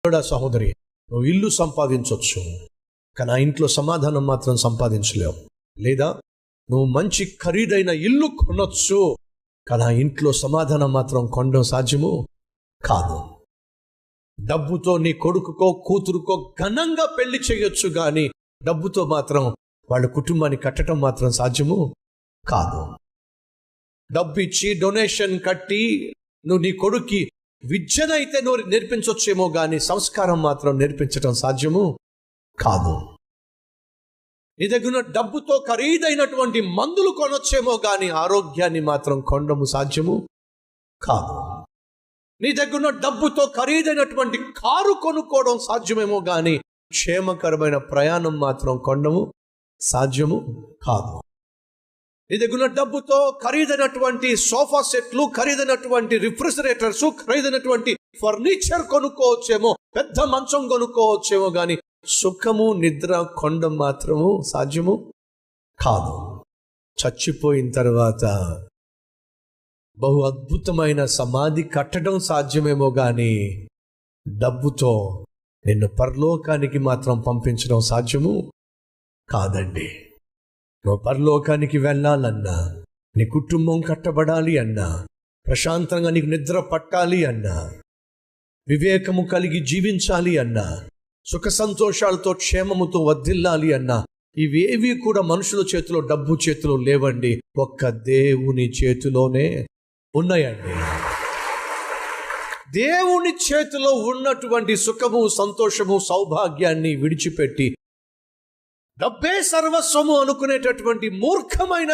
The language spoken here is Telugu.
సహోదరి, నువ్వు ఇల్లు సంపాదించవచ్చు, కానీ ఆ ఇంట్లో సమాధానం మాత్రం సంపాదించలేవు. లేదా నువ్వు మంచి ఖరీదైన ఇల్లు కొనొచ్చు, కానీ ఆ ఇంట్లో సమాధానం మాత్రం కొనడం సాధ్యము కాదు. డబ్బుతో నీ కొడుకుకో కూతురుకో ఘనంగా పెళ్లి చేయొచ్చు, కానీ డబ్బుతో మాత్రం వాళ్ళ కుటుంబాన్ని కట్టడం మాత్రం సాధ్యము కాదు. డబ్బు ఇచ్చి డొనేషన్ కట్టి నువ్వు నీ కొడుక్కి విద్యనైతే నువ్వు నేర్పించవచ్చేమో, కానీ సంస్కారం మాత్రం నేర్పించడం సాధ్యము కాదు. నీ దగ్గర డబ్బుతో ఖరీదైనటువంటి మందులు కొనొచ్చేమో, కానీ ఆరోగ్యాన్ని మాత్రం కొనడము సాధ్యము కాదు. నీ దగ్గర డబ్బుతో ఖరీదైనటువంటి కారు కొనుక్కోవడం సాధ్యమేమో, కానీ క్షేమకరమైన ప్రయాణం మాత్రం కొనడము సాధ్యము కాదు. నీ దగ్గర డబ్బుతో ఖరీదైనటువంటి సోఫా సెట్లు, ఖరీదైనటువంటి రిఫ్రిజిరేటర్స్, ఖరీదైనటువంటి ఫర్నిచర్ కొనుక్కోవచ్చేమో, పెద్ద మంచం కొనుక్కోవచ్చేమో, కానీ సుఖము నిద్ర కొనడం మాత్రము సాధ్యము కాదు. చచ్చిపోయిన తర్వాత బహు అద్భుతమైన సమాధి కట్టడం సాధ్యమేమో, కానీ డబ్బుతో నిన్ను పరలోకానికి మాత్రం పంపించడం సాధ్యము కాదండి. నువ్వు పరలోకానికి వెళ్ళాలన్నా, నీ కుటుంబం కట్టబడాలి అన్నా, ప్రశాంతంగా నీకు నిద్ర పట్టాలి అన్నా, వివేకము కలిగి జీవించాలి అన్నా, సుఖ సంతోషాలతో క్షేమముతో వర్ధిల్లాలి అన్నా, ఇవేవి కూడా మనుషుల చేతిలో, డబ్బు చేతిలో లేవండి. ఒక్క దేవుని చేతిలోనే ఉన్నాయండి. దేవుని చేతిలో ఉన్నటువంటి సుఖము, సంతోషము, సౌభాగ్యాన్ని విడిచిపెట్టి డబ్బే సర్వస్వము అనుకునేటటువంటి మూర్ఖమైన